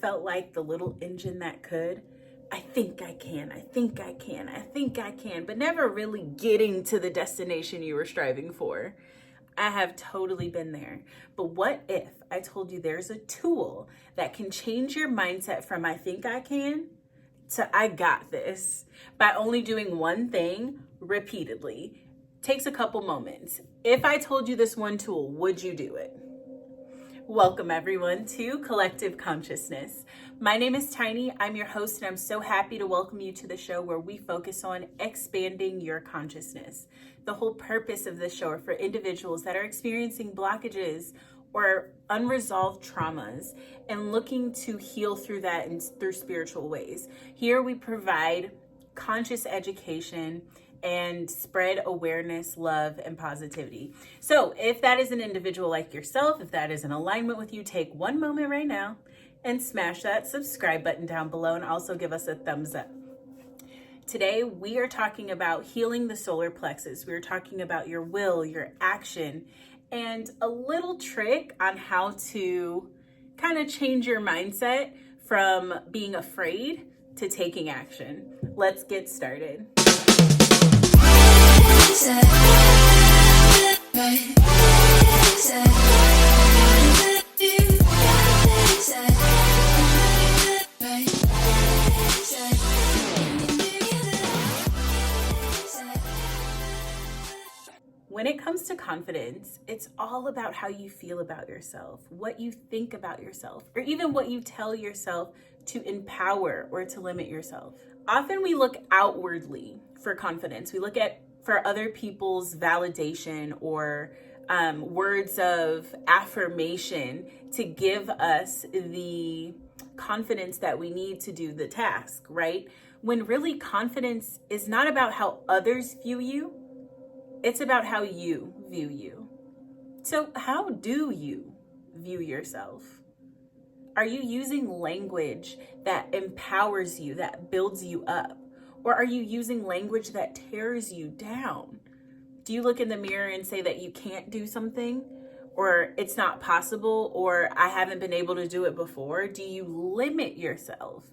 felt like the little engine that could? I think I can, I think I can, I think I can, but never really getting to the destination you were striving for. I have totally been there. But what if I told you there's a tool that can change your mindset from I think I can to I got this by only doing one thing repeatedly? Takes a couple moments. If I told you this one tool, would you do it? Welcome everyone to Collective Consciousness. My name is Tiny. I'm your host, and I'm so happy to welcome you to the show where we focus on expanding your consciousness. The whole purpose of this show are for individuals that are experiencing blockages or unresolved traumas and looking to heal through that and through spiritual ways. Here we provide conscious education and spread awareness, love, and positivity. So if that is an individual like yourself, if that is in alignment with you, take one moment right now and smash that subscribe button down below and also give us a thumbs up. Today, we are talking about healing the solar plexus. We're talking about your will, your action, and a little trick on how to kind of change your mindset from being afraid to taking action. Let's get started. When it comes to confidence, it's all about how you feel about yourself, what you think about yourself, or even what you tell yourself to empower or to limit yourself. Often we look outwardly for confidence. We look for other people's validation or words of affirmation to give us the confidence that we need to do the task, right? When really confidence is not about how others view you, it's about how you view you. So how do you view yourself? Are you using language that empowers you, that builds you up? Or are you using language that tears you down? Do you look in the mirror and say that you can't do something, or it's not possible, or I haven't been able to do it before? Do you limit yourself?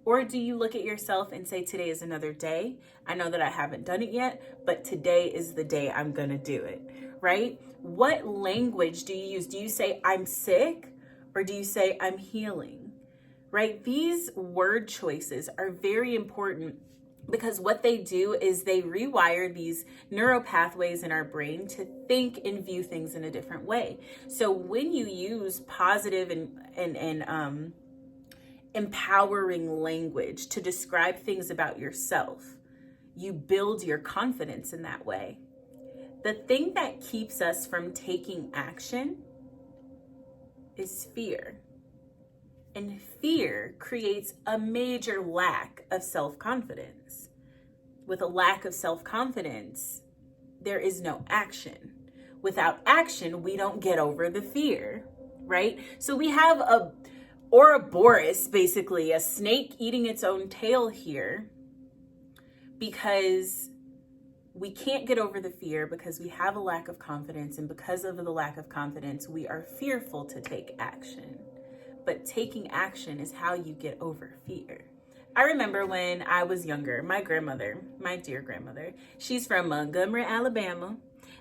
Or do you look at yourself and say, today is another day. I know that I haven't done it yet, but today is the day I'm gonna do it, right? What language do you use? Do you say, I'm sick? Or do you say, I'm healing, right? These word choices are very important because what they do is they rewire these neural pathways in our brain to think and view things in a different way. So when you use positive and empowering language to describe things about yourself, you build your confidence in that way. The thing that keeps us from taking action is fear. And fear creates a major lack of self-confidence. With a lack of self-confidence, there is no action. Without action, we don't get over the fear, right? So we have a Ouroboros, basically, a snake eating its own tail here because we can't get over the fear because we have a lack of confidence, and because of the lack of confidence, we are fearful to take action. But taking action is how you get over fear. I remember when I was younger, my grandmother, my dear grandmother, she's from Montgomery, Alabama,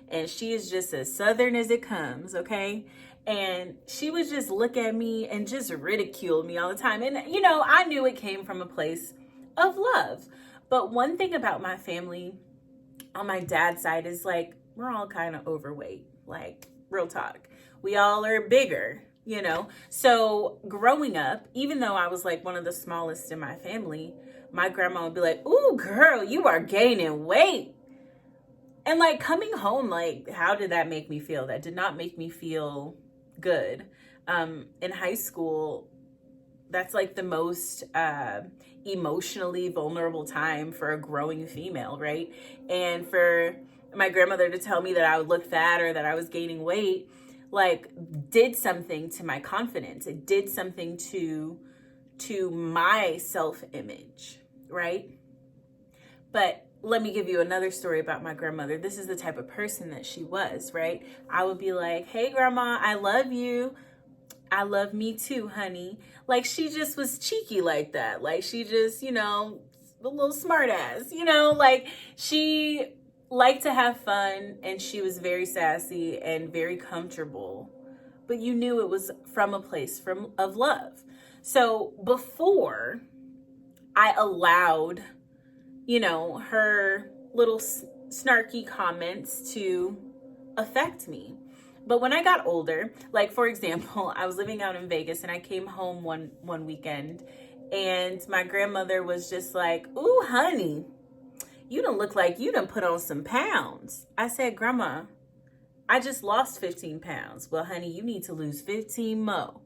and she is just as Southern as it comes, okay? And she would just look at me and just ridicule me all the time. And, you know, I knew it came from a place of love. But one thing about my family on my dad's side is like, we're all kind of overweight, like real talk. We all are bigger, you know? So growing up, even though I was like one of the smallest in my family, my grandma would be like, ooh, girl, you are gaining weight. And like coming home, like, how did that make me feel? That did not make me feel good. In high school, that's like the most emotionally vulnerable time for a growing female, right? And for my grandmother to tell me that I would look fat or that I was gaining weight, like, did something to my confidence. It did something to my self-image, right? But let me give you another story about my grandmother. This is the type of person that she was, right? I would be like, hey, grandma, I love you. I love me too, honey. Like, she just was cheeky like that. Like, she just, you know, a little smart ass, you know, like she liked to have fun and she was very sassy and very comfortable, but you knew it was from a place of love. So before I allowed, you know, her little snarky comments to affect me. But when I got older, like for example, I was living out in Vegas and I came home one weekend and my grandmother was just like, "Ooh, honey, you don't look like you done put on some pounds." I said, "Grandma, I just lost 15 pounds. Well, honey, you need to lose 15 more."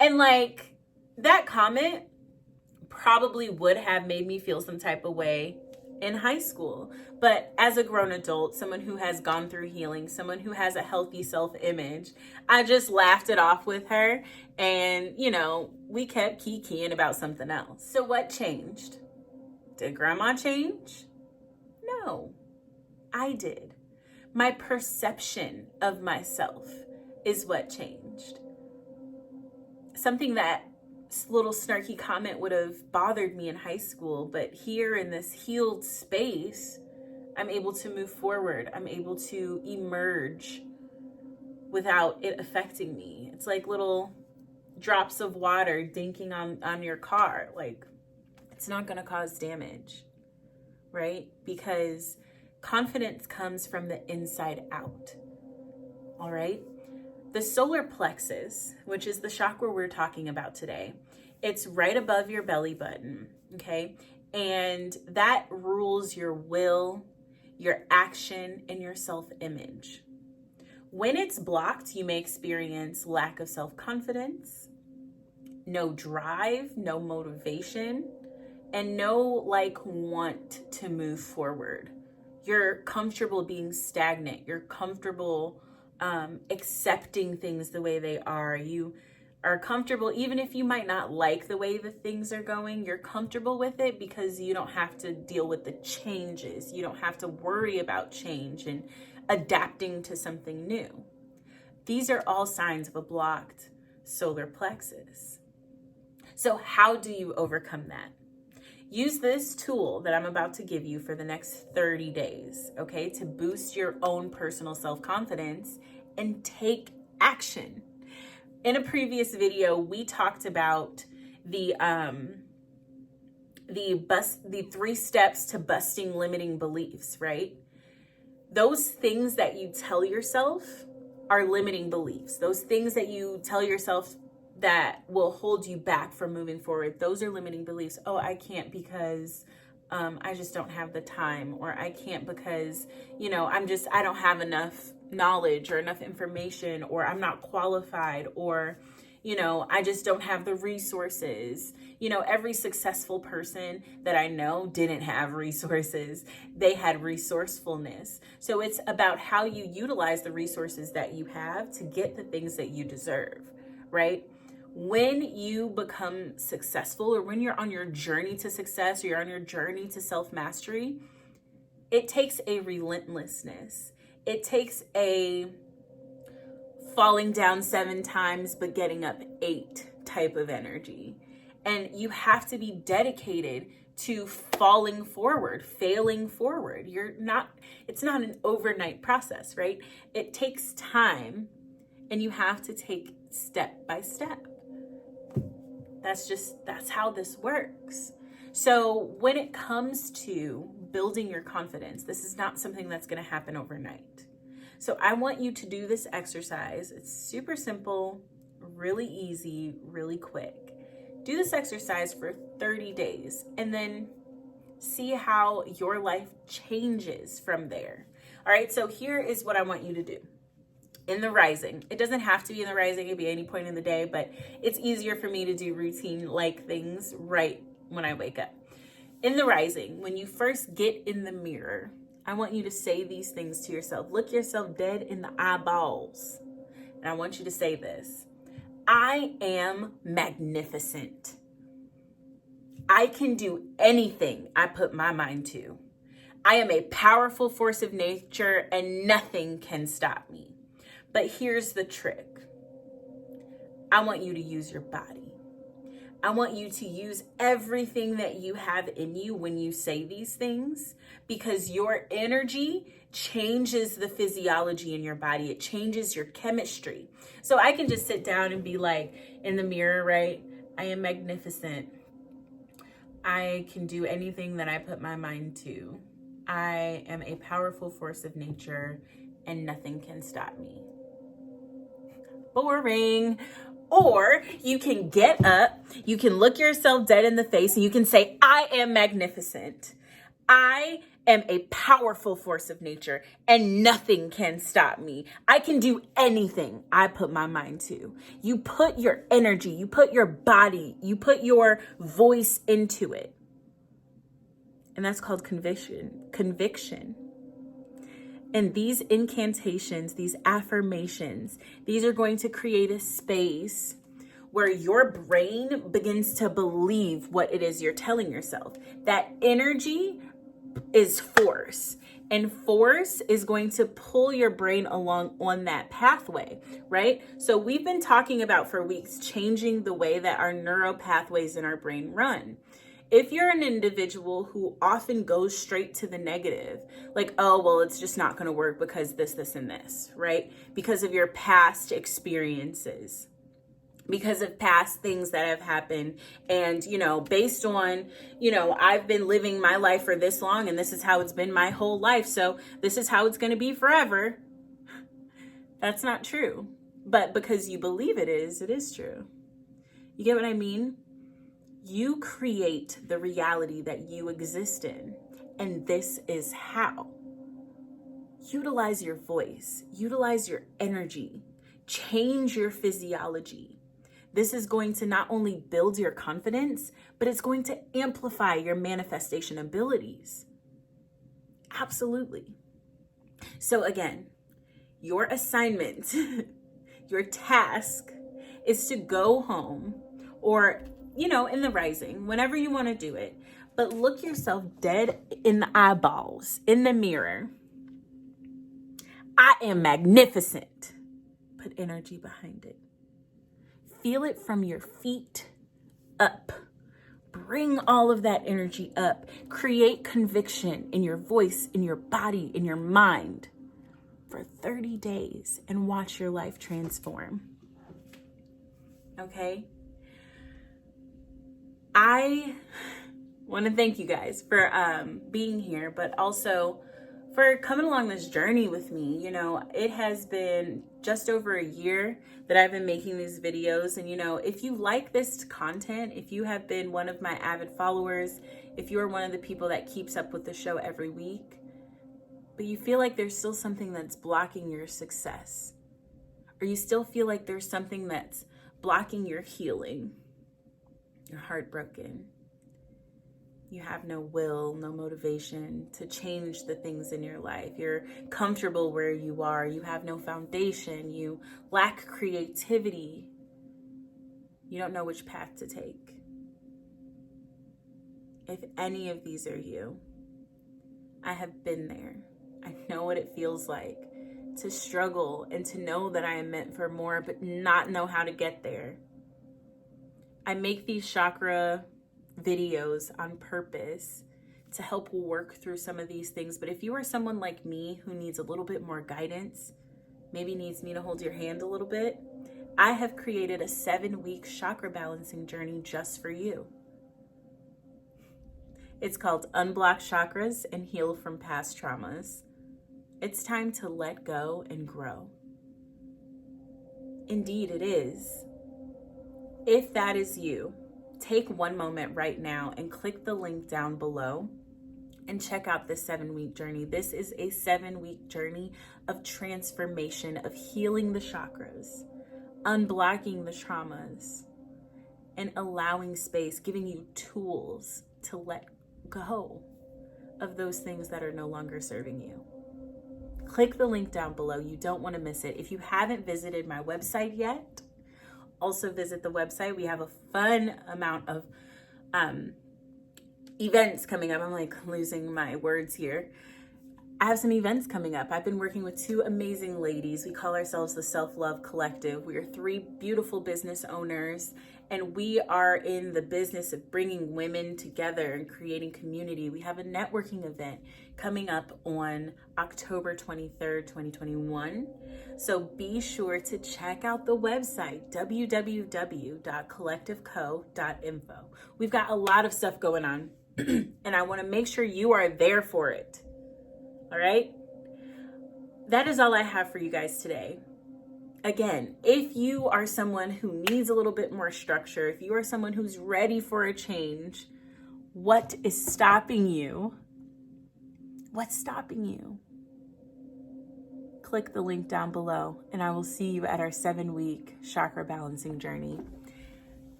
And like that comment probably would have made me feel some type of way in high school. But as a grown adult, someone who has gone through healing, someone who has a healthy self-image, I just laughed it off with her. And, you know, we kept kikiing about something else. So what changed? Did grandma change? No, I did. My perception of myself is what changed. Something that little snarky comment would have bothered me in high school, but here in this healed space, I'm able to move forward. I'm able to emerge without it affecting me. It's like little drops of water dinking on your car. Like, it's not going to cause damage, right? Because confidence comes from the inside out. All right? The solar plexus, which is the chakra we're talking about today, it's right above your belly button, okay? And that rules your will, your action, and your self-image. When it's blocked, you may experience lack of self-confidence, no drive, no motivation, and no want to move forward. You're comfortable being stagnant. You're comfortable accepting things the way they are. You are comfortable, even if you might not like the way the things are going, you're comfortable with it because you don't have to deal with the changes. You don't have to worry about change and adapting to something new. These are all signs of a blocked solar plexus. So how do you overcome that? Use this tool that I'm about to give you for the next 30 days, okay, to boost your own personal self-confidence and take action. In a previous video, we talked about the 3 steps to busting limiting beliefs, right? Those things that you tell yourself are limiting beliefs. Those things that you tell yourself that will hold you back from moving forward, those are limiting beliefs. Oh, I can't because I just don't have the time, or I can't because, you know, I don't have enough knowledge or enough information, or I'm not qualified, or, you know, I just don't have the resources. You know, every successful person that I know didn't have resources. They had resourcefulness. So it's about how you utilize the resources that you have to get the things that you deserve, right? When you become successful, or when you're on your journey to success, or you're on your journey to self-mastery, it takes a relentlessness. It takes a falling down 7 times but getting up 8 type of energy. And you have to be dedicated to falling forward, failing forward. It's not an overnight process, right? It takes time, and you have to take step by step. That's how this works. So when it comes to building your confidence, this is not something that's going to happen overnight. So I want you to do this exercise. It's super simple, really easy, really quick. Do this exercise for 30 days and then see how your life changes from there. All right, so here is what I want you to do. In the rising, it doesn't have to be in the rising, it could be any point in the day, but it's easier for me to do routine-like things right when I wake up. In the rising, when you first get in the mirror, I want you to say these things to yourself. Look yourself dead in the eyeballs. And I want you to say this: I am magnificent. I can do anything I put my mind to. I am a powerful force of nature and nothing can stop me. But here's the trick. I want you to use your body. I want you to use everything that you have in you when you say these things, because your energy changes the physiology in your body. It changes your chemistry. So I can just sit down and be like in the mirror, right? I am magnificent. I can do anything that I put my mind to. I am a powerful force of nature and nothing can stop me. Boring. Or you can get up, you can look yourself dead in the face, and you can say, I am magnificent. I am a powerful force of nature and nothing can stop me. I can do anything I put my mind to. You put your energy, you put your body, you put your voice into it. And that's called conviction. And these incantations, these affirmations, these are going to create a space where your brain begins to believe what it is you're telling yourself. That energy is force, and force is going to pull your brain along on that pathway, right? So we've been talking about for weeks changing the way that our neural pathways in our brain run. If you're an individual who often goes straight to the negative, like, oh, well, it's just not going to work because this, and this, right? Because of your past experiences, because of past things that have happened. And, based on, I've been living my life for this long and this is how it's been my whole life. So this is how it's going to be forever. That's not true. But because you believe it is true. You get what I mean? You create the reality that you exist in. And this is how. Utilize your voice, utilize your energy, change your physiology. This is going to not only build your confidence, but it's going to amplify your manifestation abilities. Absolutely. So again, your assignment, your task is to go home or in the rising, whenever you want to do it, but look yourself dead in the eyeballs, in the mirror. I am magnificent. Put energy behind it. Feel it from your feet up. Bring all of that energy up. Create conviction in your voice, in your body, in your mind for 30 days and watch your life transform. Okay? I want to thank you guys for being here, but also for coming along this journey with me. It has been just over a year that I've been making these videos. And, if you like this content, if you have been one of my avid followers, if you're one of the people that keeps up with the show every week, but you feel like there's still something that's blocking your success, or you still feel like there's something that's blocking your healing, you're heartbroken, you have no will, no motivation to change the things in your life, you're comfortable where you are, you have no foundation, you lack creativity, you don't know which path to take. If any of these are you, I have been there. I know what it feels like to struggle and to know that I am meant for more, but not know how to get there. I make these chakra videos on purpose to help work through some of these things. But if you are someone like me who needs a little bit more guidance, maybe needs me to hold your hand a little bit, I have created a 7-week chakra balancing journey just for you. It's called Unblock Chakras and Heal from Past Traumas. It's time to let go and grow. Indeed, it is. If that is you, take one moment right now and click the link down below and check out this 7-week journey. This is a 7-week journey of transformation, of healing the chakras, unblocking the traumas, and allowing space, giving you tools to let go of those things that are no longer serving you. Click the link down below. You don't want to miss it. If you haven't visited my website yet, also visit the website. We have a fun amount of events coming up. I'm like losing my words here. I have some events coming up. I've been working with two amazing ladies. We call ourselves the Self-Love Collective. We are three beautiful business owners, and we are in the business of bringing women together and creating community. We have a networking event coming up on October 23rd, 2021. So be sure to check out the website, www.collectiveco.info. We've got a lot of stuff going on, and I want to make sure you are there for it. All right, that is all I have for you guys today. Again, if you are someone who needs a little bit more structure, if you are someone who's ready for a change, what is stopping you? What's stopping you? Click the link down below and I will see you at our 7-week chakra balancing journey.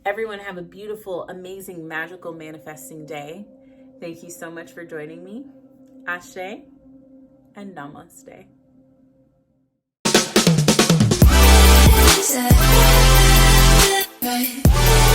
Everyone have a beautiful, amazing, magical manifesting day. Thank you so much for joining me. Asè and Namaste. Right.